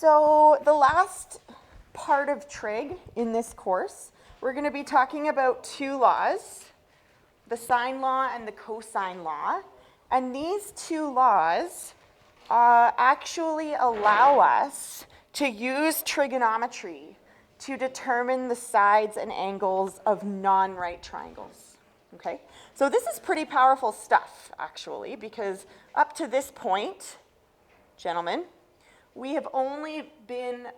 So the last part of trig in this course, we're going to be talking about two laws, the sine law and the cosine law. And these two laws actually allow us to use trigonometry to determine the sides and angles of non-right triangles. Okay? So this is pretty powerful stuff, actually, because up to this point, gentlemen, we have only been,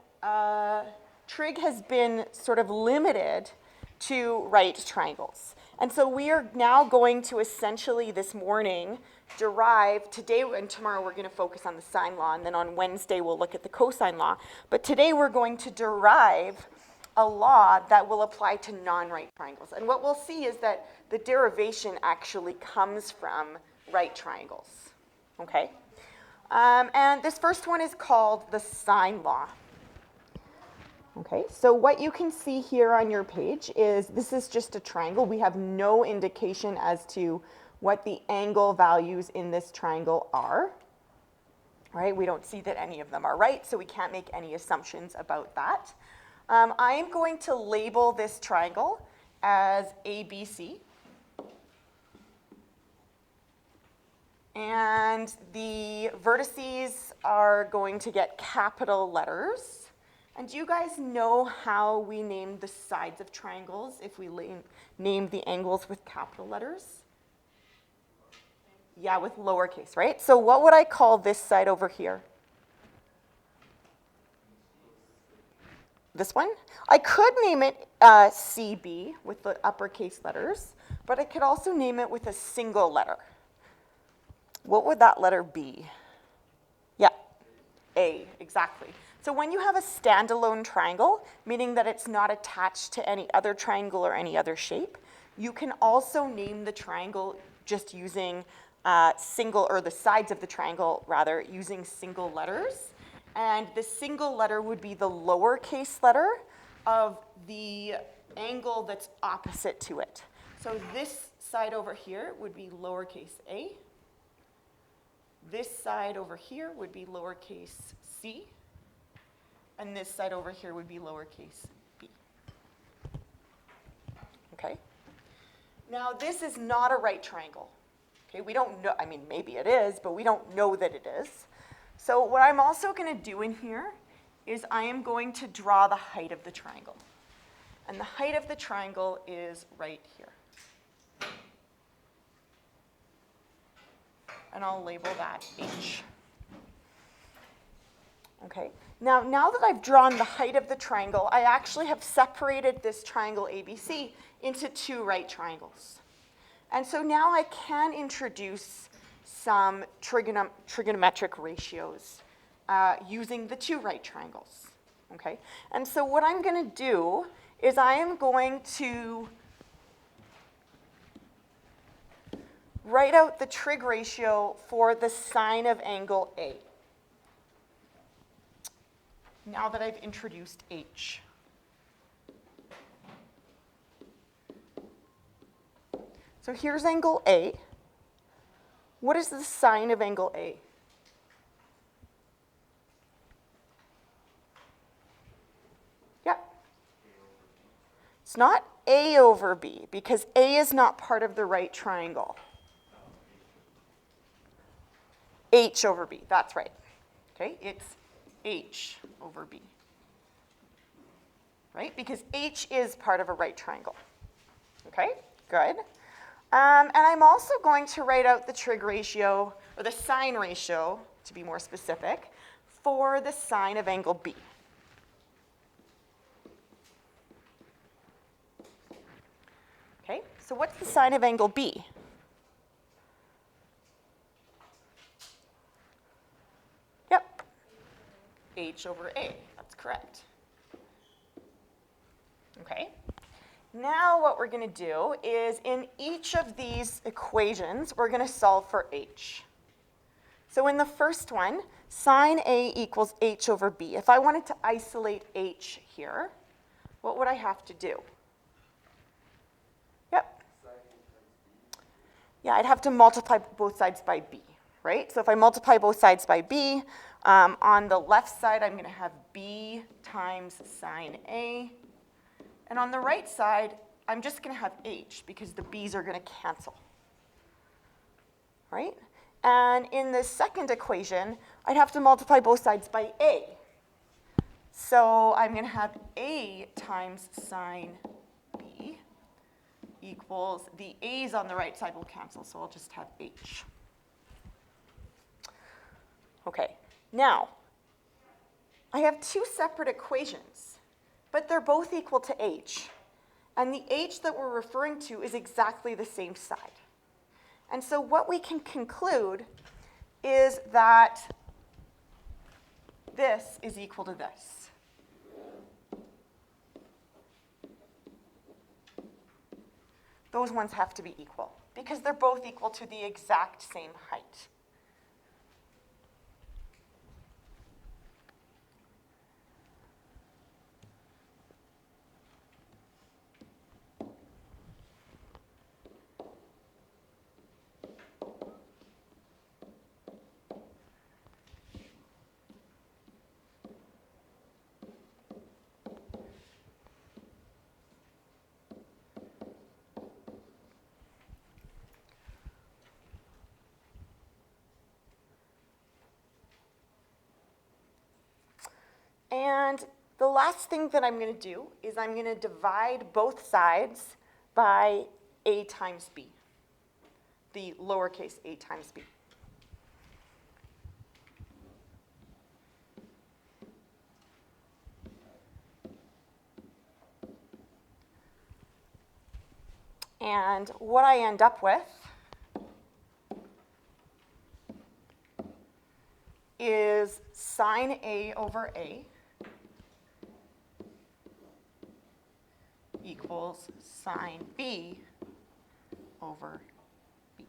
trig has been sort of limited to right triangles. And so we are now going to essentially this morning derive, today and tomorrow we're going to focus on the sine law, and then on Wednesday we'll look at the cosine law. But today we're going to derive a law that will apply to non-right triangles. And what we'll see is that the derivation actually comes from right triangles. Okay? And this first one is called the sine law. Okay, so what you can see here on your page is this is just a triangle. We have no indication as to what the angle values in this triangle are. Right? We don't see that any of them are right, so we can't make any assumptions about that. I am going to label this triangle as ABC. And the vertices are going to get capital letters. And do you guys know how we name the sides of triangles if we name the angles with capital letters? Yeah, with lowercase, right? So what would I call this side over here? This one? I could name it CB with the uppercase letters, but I could also name it with a single letter. What would that letter be? Yeah, A, exactly. So when you have a standalone triangle, meaning that it's not attached to any other triangle or any other shape, you can also name the triangle just using the sides of the triangle, rather, using single letters. And the single letter would be the lowercase letter of the angle that's opposite to it. So this side over here would be lowercase a. This side over here would be lowercase c. And this side over here would be lowercase b. Okay? Now, this is not a right triangle. Okay, we don't know, I mean, maybe it is, but we don't know that it is. So what I'm also going to do in here is I am going to draw the height of the triangle. And the height of the triangle is right here. And I'll label that H. Okay, now that I've drawn the height of the triangle, I actually have separated this triangle ABC into two right triangles. And so now I can introduce some trigonometric ratios using the two right triangles. Okay, and so what I'm going to do is I am going to write out the trig ratio for the sine of angle A. Now that I've introduced H. So here's angle A. What is the sine of angle A? Yeah. It's not A over B, because A is not part of the right triangle. H over B, that's right. Okay, it's H over B. Right, because H is part of a right triangle. Okay, good. And I'm also going to write out the trig ratio, or the sine ratio, to be more specific, for the sine of angle B. Okay, so what's the sine of angle B? Yep, H over A, that's correct. Okay. Now what we're going to do is in each of these equations, we're going to solve for H. So in the first one, sine A equals H over B. If I wanted to isolate H here, what would I have to do? Yep. Yeah, I'd have to multiply both sides by B, right? So if I multiply both sides by B, On the left side, I'm going to have b times sine A. And on the right side, I'm just going to have h because the b's are going to cancel. Right? And in the second equation, I'd have to multiply both sides by a. So I'm going to have a times sine b equals, the a's on the right side will cancel, so I'll just have h. Okay, now, I have two separate equations, but they're both equal to h. And the h that we're referring to is exactly the same side. And so what we can conclude is that this is equal to this. Those ones have to be equal because they're both equal to the exact same height. And the last thing that I'm going to do is I'm going to divide both sides by a times b, the lowercase a times b. And what I end up with is sine A over A equals sine B over B.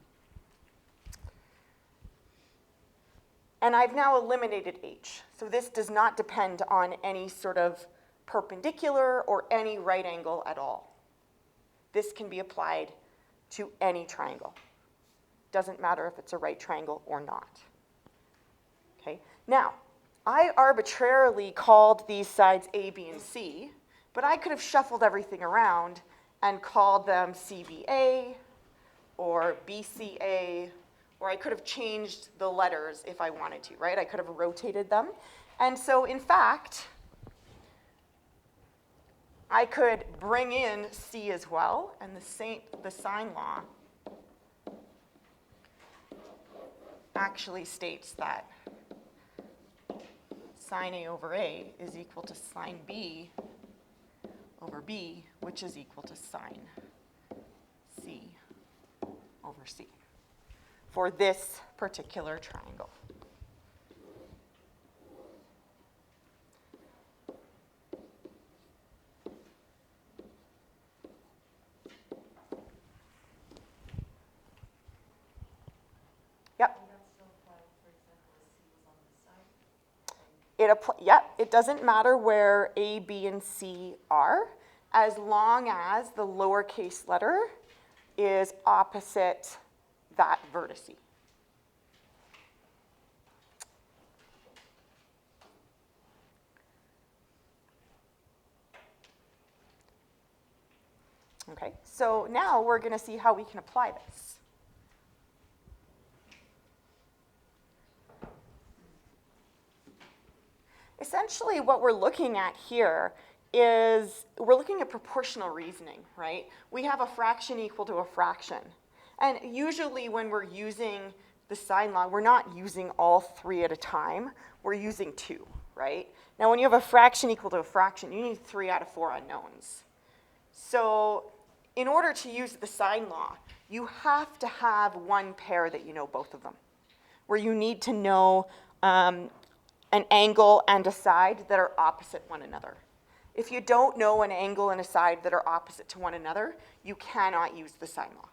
And I've now eliminated h. So this does not depend on any sort of perpendicular or any right angle at all. This can be applied to any triangle. Doesn't matter if it's a right triangle or not. Okay. Now, I arbitrarily called these sides A, B, and C, but I could have shuffled everything around and called them CBA or BCA, or I could have changed the letters if I wanted to, right? I could have rotated them. And so, in fact, I could bring in C as well, and the sine law actually states that sine A over A is equal to sine B over B, which is equal to sine C over C for this particular triangle. Yep. It doesn't matter where A, B, and C are, as long as the lowercase letter is opposite that vertice. Okay, so now we're going to see how we can apply this. Essentially, what we're looking at here is we're looking at proportional reasoning, right? We have a fraction equal to a fraction. And usually when we're using the sine law, we're not using all three at a time. We're using two, right? Now, when you have a fraction equal to a fraction, you need 3 out of 4 unknowns. So in order to use the sine law, you have to have one pair that you know both of them, where you need to know an angle and a side that are opposite one another. If you don't know an angle and a side that are opposite to one another, you cannot use the sine law.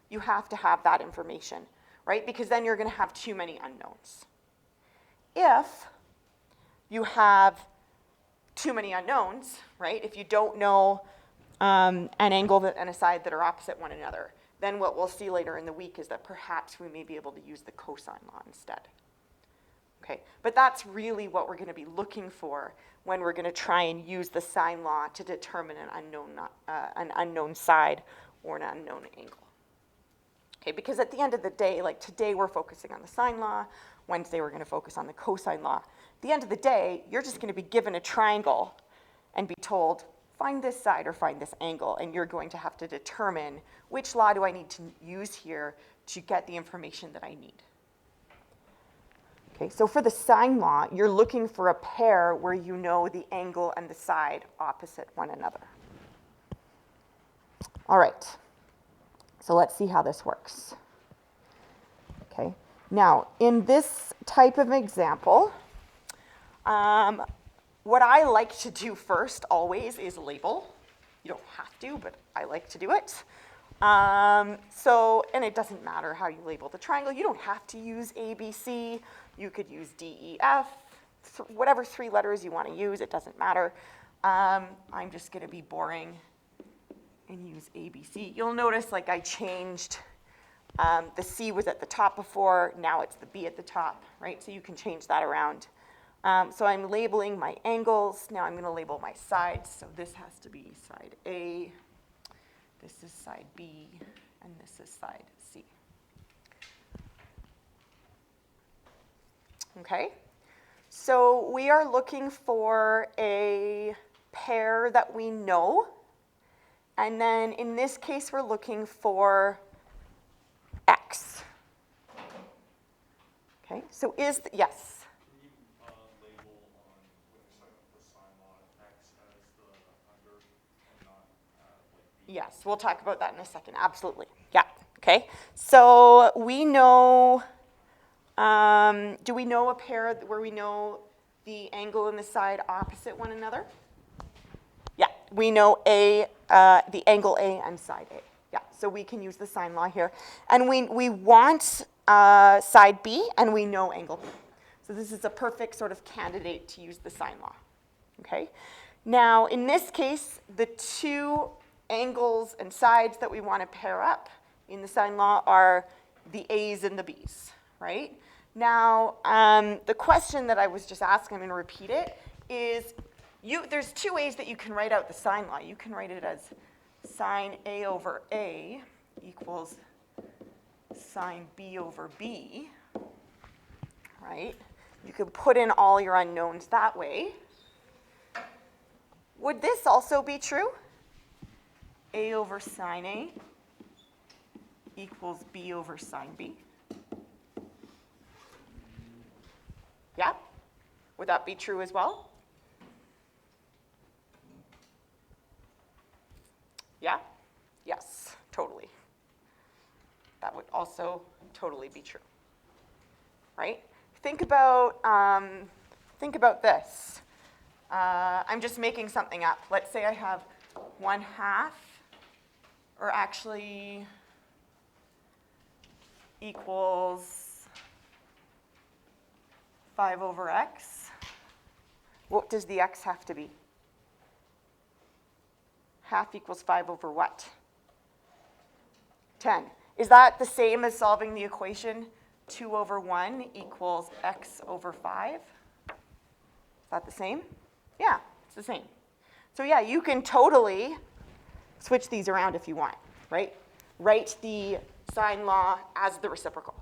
You have to have that information, right? Because then you're going to have too many unknowns. If you have too many unknowns, right? If you don't know an angle and a side that are opposite one another, then what we'll see later in the week is that perhaps we may be able to use the cosine law instead. Okay, but that's really what we're going to be looking for when we're going to try and use the sine law to determine an unknown side or an unknown angle. Okay, because at the end of the day, like today we're focusing on the sine law, Wednesday we're going to focus on the cosine law. At the end of the day, you're just going to be given a triangle and be told, find this side or find this angle, and you're going to have to determine which law do I need to use here to get the information that I need. Okay, so for the sine law, you're looking for a pair where you know the angle and the side opposite one another. All right, so let's see how this works. Okay, now in this type of example, what I like to do first always is label. You don't have to, but I like to do it. And it doesn't matter how you label the triangle. You don't have to use ABC. You could use DEF, whatever 3 letters you want to use, it doesn't matter. I'm just going to be boring and use ABC. You'll notice like I changed, the C was at the top before, now it's the B at the top, right? So you can change that around. So I'm labeling my angles. Now I'm going to label my sides. So this has to be side A, this is side B, and this is side C. Okay, so we are looking for a pair that we know, and then in this case we're looking for X. Okay, so yes? Can you label on the sine law X as the under and not like B? Yes, we'll talk about that in a second, absolutely. Yeah, okay, so we know, do we know a pair where we know the angle and the side opposite one another? Yeah, we know the angle A and side A. Yeah, so we can use the sine law here. And we want side B, and we know angle B. So this is a perfect sort of candidate to use the sine law. Okay? Now, in this case, the 2 angles and sides that we want to pair up in the sine law are the A's and the B's, right? Now, the question that I was just asking, I'm going to repeat it, is there's 2 ways that you can write out the sine law. You can write it as sine A over A equals sine B over B, right? You can put in all your unknowns that way. Would this also be true? A over sine A equals B over sine B. Yeah? Would that be true as well? Yeah? Yes, totally. That would also totally be true, right? Think about this. I'm just making something up. Let's say I have 1/2, or actually equals 5 over x. What does the x have to be? 1/2 equals 5 over what? 10. Is that the same as solving the equation 2 over 1 equals x over 5? Is that the same? Yeah, it's the same. So yeah, you can totally switch these around if you want, right? Write the sine law as the reciprocal,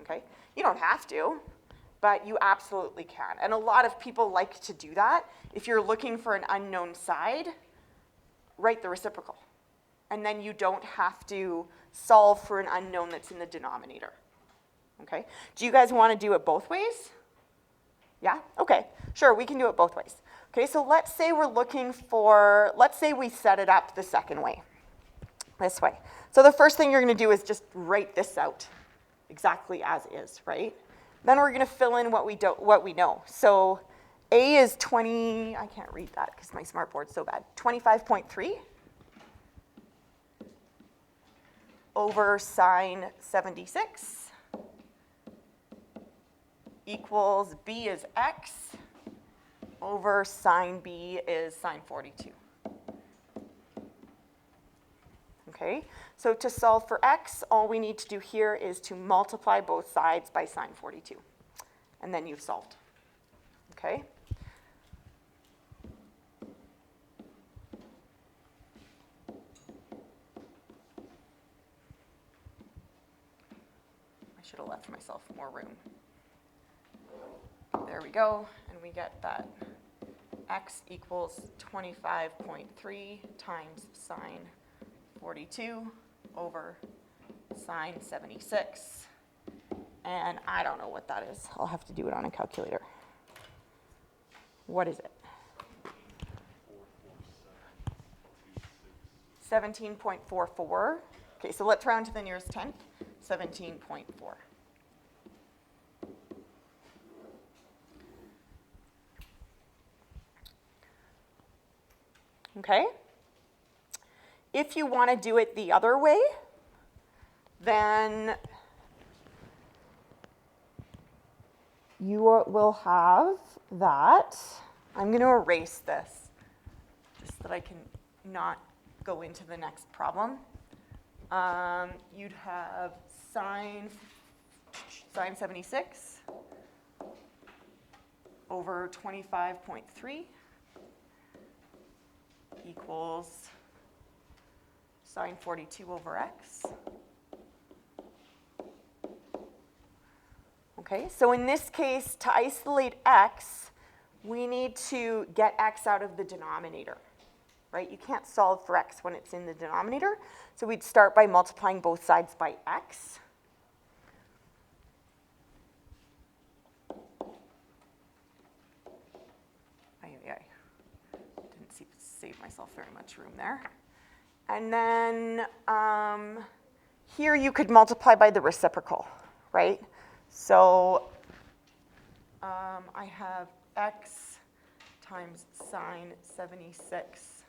okay? You don't have to, but you absolutely can. And a lot of people like to do that. If you're looking for an unknown side, write the reciprocal. And then you don't have to solve for an unknown that's in the denominator, okay? Do you guys want to do it both ways? Yeah? Okay, sure, we can do it both ways. Okay, so let's say we're looking for, let's say we set it up the second way, this way. So the first thing you're going to do is just write this out exactly as is, right? Then we're going to fill in what we know. So A is 20, I can't read that because my smartboard's so bad, 25.3 over sine 76 equals B is x over sine B is sine 42. Okay, so to solve for x, all we need to do here is to multiply both sides by sine 42. and then you've solved. Okay? I should have left myself more room. There we go, and we get that x equals 25.3 times sine 42 over sine 76. And I don't know what that is. I'll have to do it on a calculator. What is it? 17.44. Okay, so let's round to the nearest tenth. 17.4. Okay? If you want to do it the other way, then you will have that. I'm going to erase this just so that I can not go into the next problem. You'd have sine 76 over 25.3 equals sine 42 over x. Okay, so in this case, to isolate x, we need to get x out of the denominator, right? You can't solve for x when it's in the denominator, so we'd start by multiplying both sides by x. Didn't save myself very much room there. And then here you could multiply by the reciprocal, right? So I have x times sine 76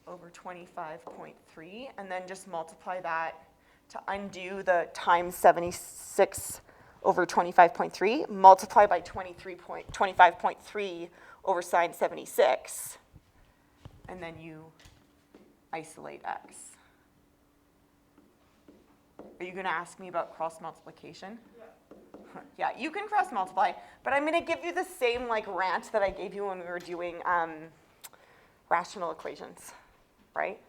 over 25.3, and then just multiply that to undo the times 76 over 25.3, multiply by 25.3 over sine 76, and then you isolate x. Are you going to ask me about cross multiplication? Yeah. Yeah, you can cross multiply, but I'm going to give you the same rant that I gave you when we were doing rational equations, right?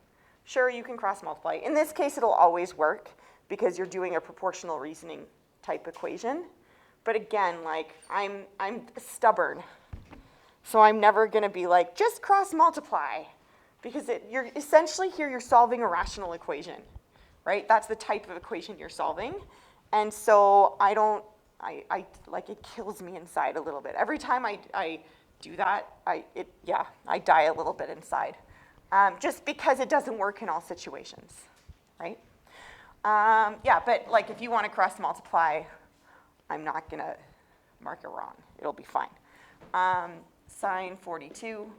Sure, you can cross multiply. In this case, it'll always work because you're doing a proportional reasoning type equation. But again, I'm stubborn, so I'm never going to be just cross multiply, because you're essentially here you're solving a rational equation, right? That's the type of equation you're solving, and so it kills me inside a little bit every time I do that. I die a little bit inside, just because it doesn't work in all situations, right? But if you want to cross multiply, I'm not going to mark it wrong. It'll be fine. Sine 42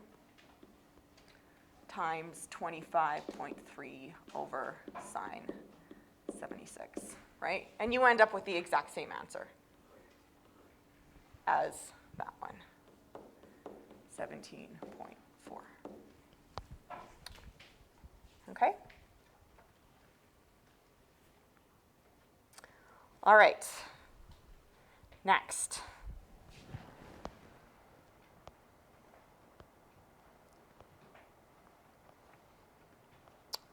times 25.3 over sine 76, right? And you end up with the exact same answer as that one, 17.4. Okay? All right. Next.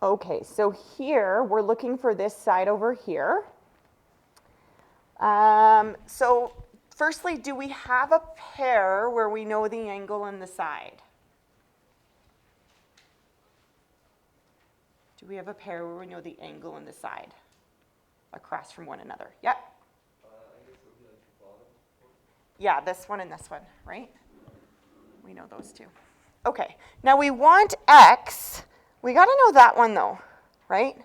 Okay, so here we're looking for this side over here. So firstly, do we have a pair where we know the angle and the side? Do we have a pair where we know the angle and the side across from one another? Yep. I guess it would be the bottom. Yeah, this one and this one, right? We know those two. Okay, now we want x. We got to know that one, though, right?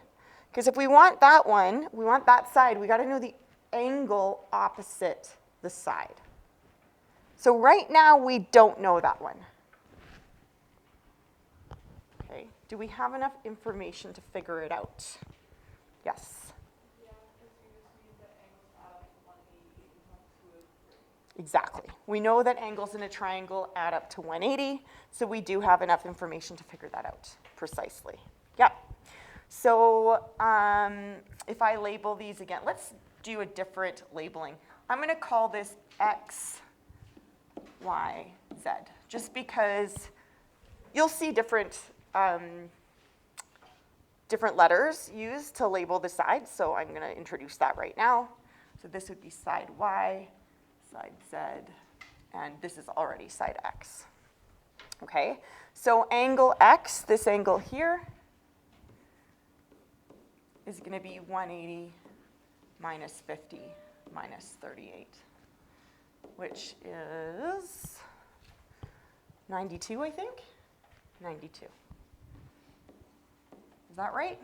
Because if we want that one, we want that side, we got to know the angle opposite the side. So right now, we don't know that one. Okay, do we have enough information to figure it out? Yes? Yeah, because you just need the angles add up to 180, not 203. Exactly. We know that angles in a triangle add up to 180, so we do have enough information to figure that out precisely. Yep. So if I label these again, let's do a different labeling. I'm going to call this X, Y, Z, just because you'll see different letters used to label the sides, so I'm going to introduce that right now. So this would be side Y, side Z, and this is already side X. Okay, so angle X, this angle here, is going to be 180 minus 50 minus 38, which is 92, I think? 92. Is that right?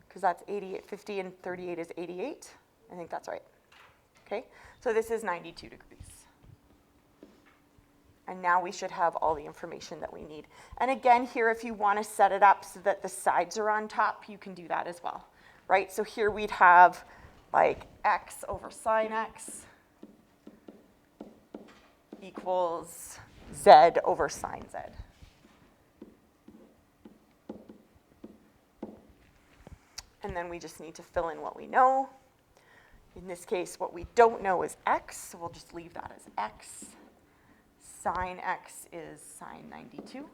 Because that's 88, 50 and 38 is 88. I think that's right. Okay, so this is 92 degrees. And now we should have all the information that we need. And again, here, if you want to set it up so that the sides are on top, you can do that as well, right? So here we'd have like x over sine x equals z over sine z. And then we just need to fill in what we know. In this case, what we don't know is x, so we'll just leave that as x. Sine x is sine 92.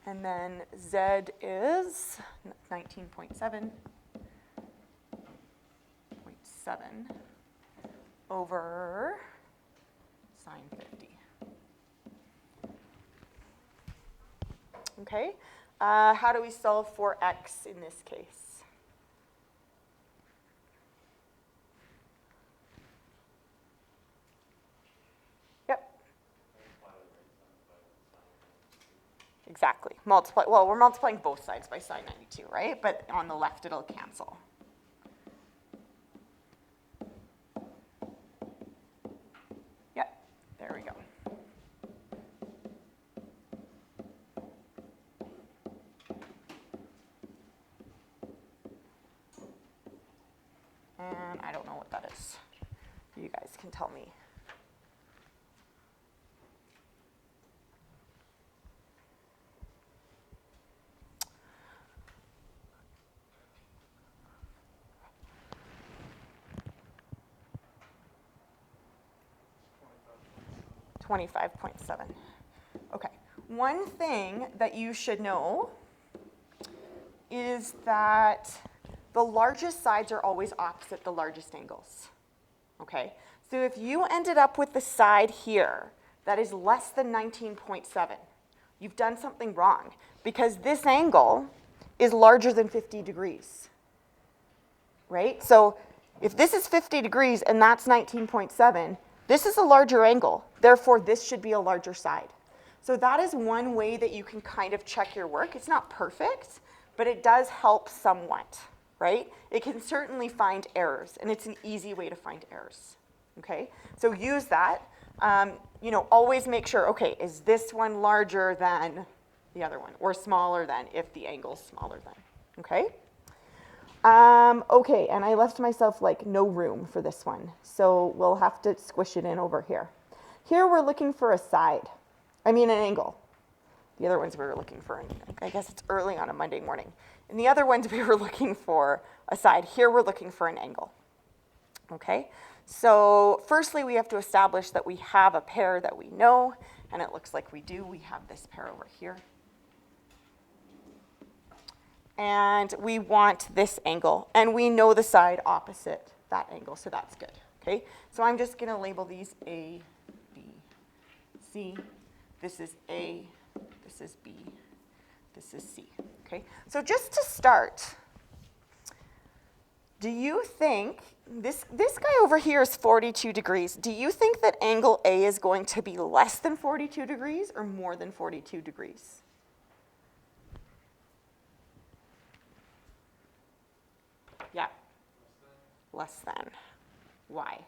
And then z is 19.7 over sine 50. Okay, how do we solve for x in this case? Exactly. Multiply. Well, we're multiplying both sides by sine 92, right? But on the left, it'll cancel. Yep. There we go. And I don't know what that is. You guys can tell me. $25.7. Okay. One thing that you should know is that the largest sides are always opposite the largest angles. Okay? So if you ended up with the side here that is less than 19.7, you've done something wrong because this angle is larger than 50 degrees. Right? So if this is 50 degrees and that's 19.7, this is a larger angle. Therefore, this should be a larger side. So that is one way that you can kind of check your work. It's not perfect, but it does help somewhat, right? It can certainly find errors, and it's an easy way to find errors, okay? So use that. Always make sure, okay, is this one larger than the other one, or smaller than if the angle's smaller than, okay? Okay, and I left myself like no room for this one, so we'll have to squish it in over here. Here we're looking for an angle. The other ones we were looking for, I guess it's early on a Monday morning. And the other ones we were looking for a side. Here we're looking for an angle, okay? So firstly, we have to establish that we have a pair that we know, and it looks like we do. We have this pair over here. And we want this angle, and we know the side opposite that angle, so that's good, okay? So I'm just gonna label these A, B, C. This is A, this is B, this is C, okay? So just to start, do you think, this guy over here is 42 degrees. Do you think that angle A is going to be less than 42 degrees or more than 42 degrees? Yeah. Less than. Why?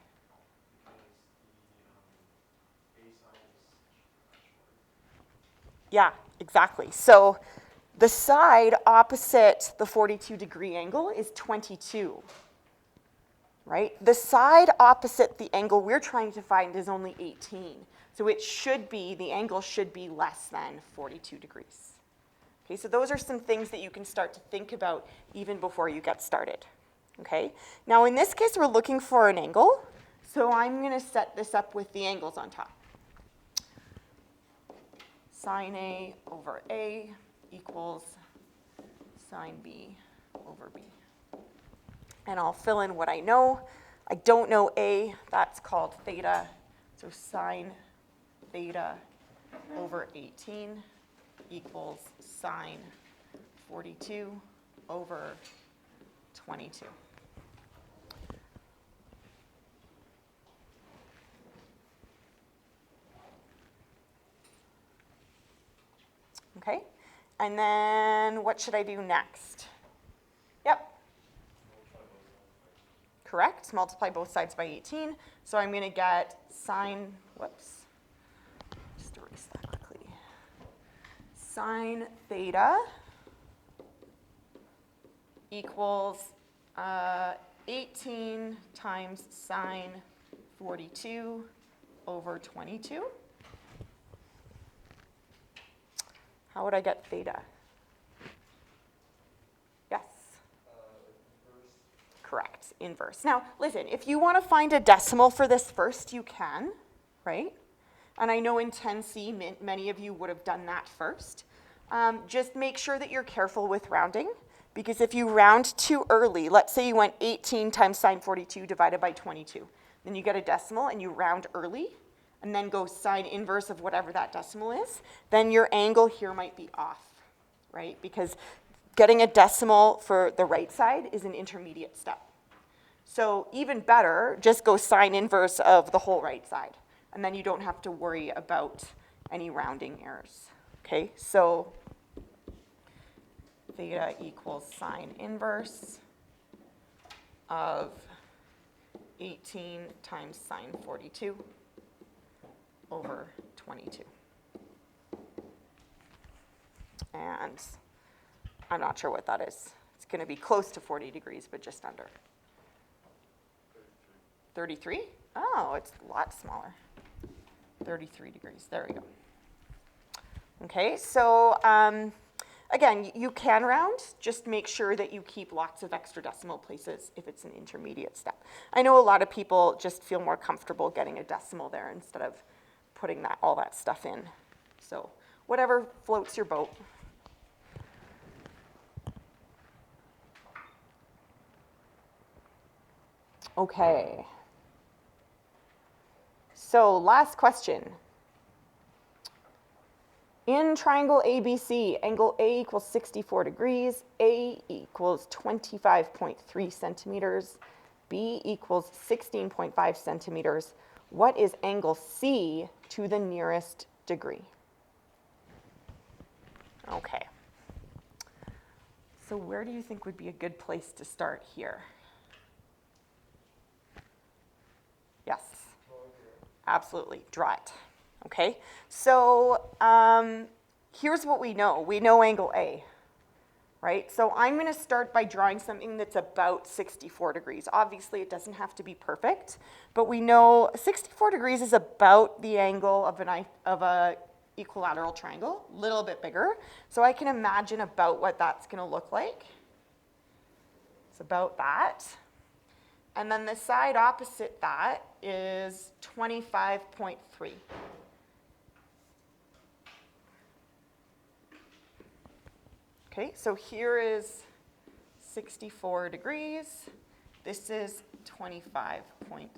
Yeah, exactly. So the side opposite the 42-degree angle is 22, right? The side opposite the angle we're trying to find is only 18. So it should be, the angle should be less than 42 degrees. Okay, so those are some things that you can start to think about even before you get started. Okay? Now in this case, we're looking for an angle, so I'm going to set this up with the angles on top. Sine A over A equals sine B over B. And I'll fill in what I know. I don't know A, that's called theta. So sine theta over 18 equals sine 42 over 22. Okay, and then what should I do next? Yep. Correct, multiply both sides by 18. So I'm going to get sine, whoops, just erase that quickly. Sine theta equals 18 times sine 42 over 22. How would I get theta? Yes? Correct, inverse. Now, listen, if you want to find a decimal for this first, you can, right? And I know in 10C, many of you would have done that first. Just make sure that you're careful with rounding, because if you round too early, let's say you went 18 times sine 42 divided by 22, then you get a decimal and you round early, and then go sine inverse of whatever that decimal is, then your angle here might be off, right? Because getting a decimal for the right side is an intermediate step. So even better, just go sine inverse of the whole right side, and then you don't have to worry about any rounding errors, okay? So theta equals sine inverse of 18 times sine 42 over 22. And I'm not sure what that is. It's going to be close to 40 degrees, but just under. 33? Oh, it's a lot smaller. 33 degrees. There we go. Okay, so again, you can round. Just make sure that you keep lots of extra decimal places if it's an intermediate step. I know a lot of people just feel more comfortable getting a decimal there instead of putting all that stuff in. So whatever floats your boat. Okay. So last question. In triangle ABC, angle A equals 64 degrees, A equals 25.3 centimeters, B equals 16.5 centimeters. What is angle C to the nearest degree? Okay. So where do you think would be a good place to start here? Yes, absolutely, draw it. Okay, so here's what we know. We know angle A, right? So I'm going to start by drawing something that's about 64 degrees. Obviously, it doesn't have to be perfect, but we know 64 degrees is about the angle of a equilateral triangle, a little bit bigger. So I can imagine about what that's going to look like. It's about that. And then the side opposite that is 25.3. Okay, so here is 64 degrees. This is 25.3.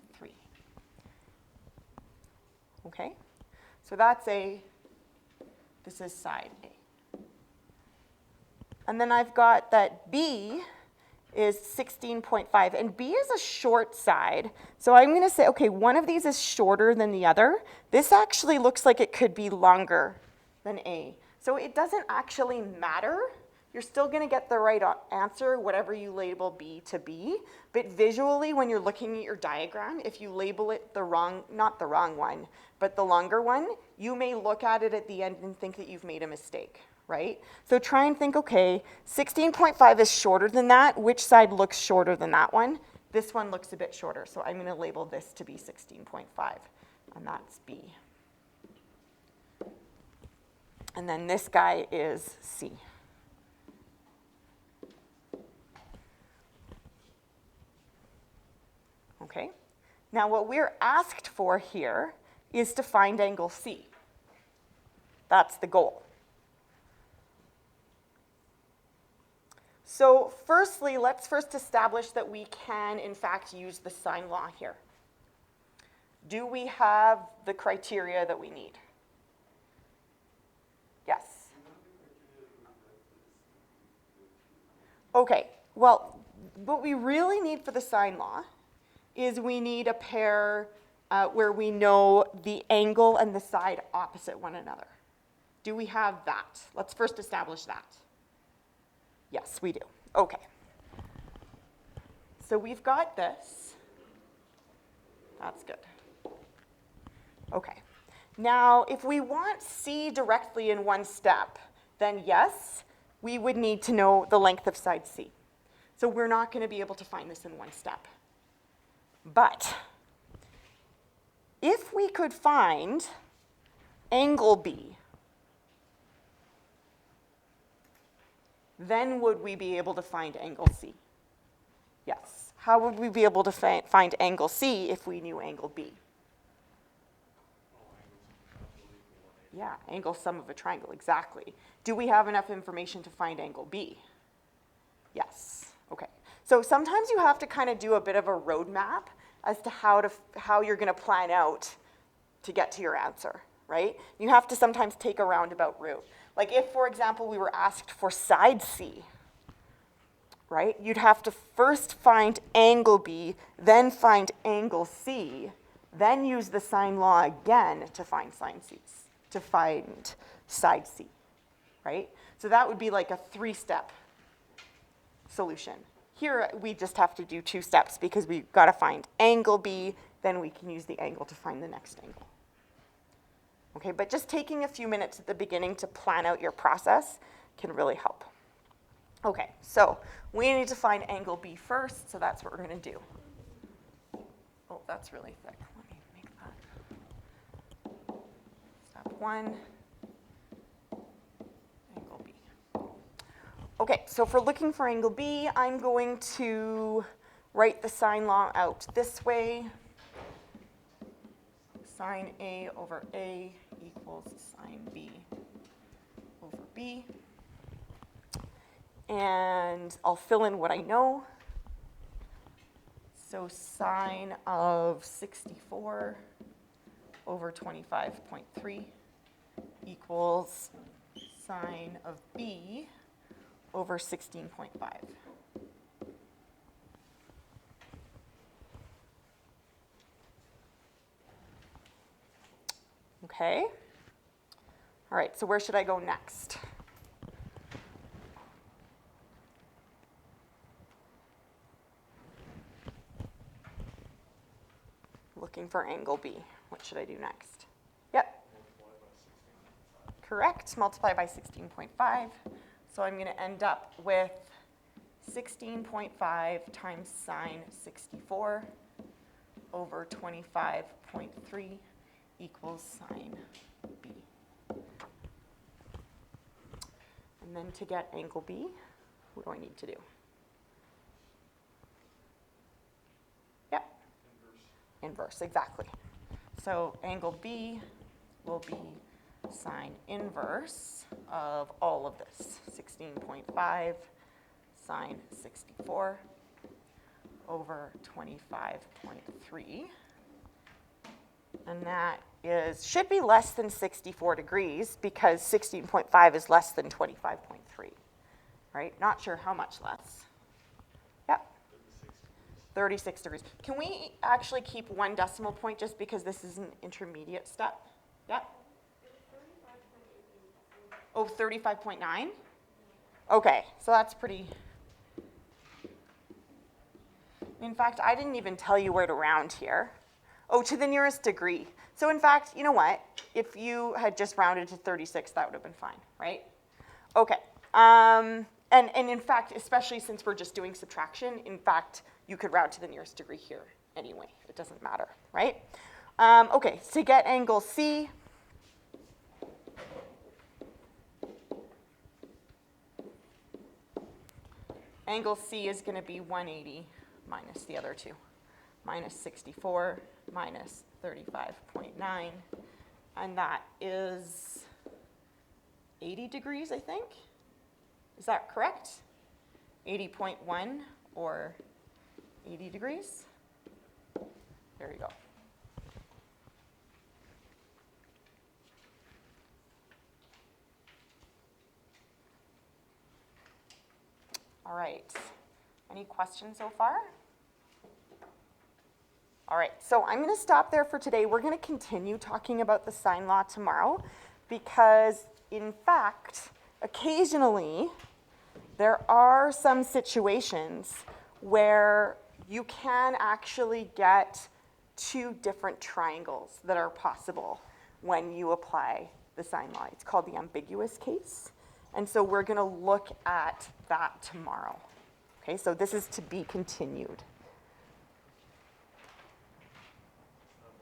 Okay, so this is side A. And then I've got that B is 16.5, and B is a short side. So I'm going to say, okay, one of these is shorter than the other. This actually looks like it could be longer than A. So it doesn't actually matter. You're still going to get the right answer, whatever you label B to be. But visually, when you're looking at your diagram, if you label it not the wrong one, but the longer one, you may look at it at the end and think that you've made a mistake, right? So try and think, okay, 16.5 is shorter than that. Which side looks shorter than that one? This one looks a bit shorter, so I'm going to label this to be 16.5, and that's B. And then this guy is C. Okay? Now what we're asked for here is to find angle C. That's the goal. So firstly, let's first establish that we can, in fact, use the sine law here. Do we have the criteria that we need? Yes. Okay, well, what we really need for the sine law is we need a pair where we know the angle and the side opposite one another. Do we have that? Let's first establish that. Yes, we do. Okay. So we've got this. That's good. Okay. Now, if we want C directly in one step, then yes, we would need to know the length of side C. So we're not going to be able to find this in one step. But if we could find angle B, then would we be able to find angle C? Yes. How would we be able to find angle C if we knew angle B? Yeah, angle sum of a triangle, exactly. Do we have enough information to find angle B? Yes. Okay. So sometimes you have to kind of do a bit of a roadmap as to how you're going to plan out to get to your answer, right? You have to sometimes take a roundabout route. Like if, for example, we were asked for side C, right? You'd have to first find angle B, then find angle C, then use the sine law again to find side C, right? So that would be like a 3-step solution. Here, we just have to do 2 steps because we've got to find angle B, then we can use the angle to find the next angle. Okay, but just taking a few minutes at the beginning to plan out your process can really help. Okay, so we need to find angle B first, so that's what we're going to do. Oh, that's really thick. Let me make that. Step 1, angle B. Okay, so if we're looking for angle B, I'm going to write the sine law out this way. Sine A over A equals sine B over B. And I'll fill in what I know. So sine of 64 over 25.3 equals sine of B over 16.5. Okay. All right, so where should I go next? Looking for angle B. What should I do next? Yep. Correct. Multiply by 16.5. So I'm going to end up with 16.5 times sine 64 over 25.3 equals sine B. And then to get angle B, what do I need to do? Yep. Inverse, exactly. So angle B will be sine inverse of all of this, 16.5 sine 64 over 25.3. And that should be less than 64 degrees because 16.5 is less than 25.3, right? Not sure how much less. Yep. 36 degrees. Can we actually keep 1 decimal point just because this is an intermediate step? Yep. Oh, 35.9? Okay, so that's pretty. In fact, I didn't even tell you where to round here. Oh, to the nearest degree. So in fact, you know what? If you had just rounded to 36, that would have been fine, right? Okay. And in fact, especially since we're just doing subtraction, in fact, you could round to the nearest degree here anyway. It doesn't matter, right? Okay, to get angle C, angle C is going to be 180 minus the other two. minus 64 minus 35.9, and that is 80 degrees, I think. Is that correct? 80.1 or 80 degrees? There you go. All right. Any questions so far? All right, so I'm going to stop there for today. We're going to continue talking about the sine law tomorrow because, in fact, occasionally there are some situations where you can actually get two different triangles that are possible when you apply the sine law. It's called the ambiguous case. And so we're going to look at that tomorrow. Okay, so this is to be continued.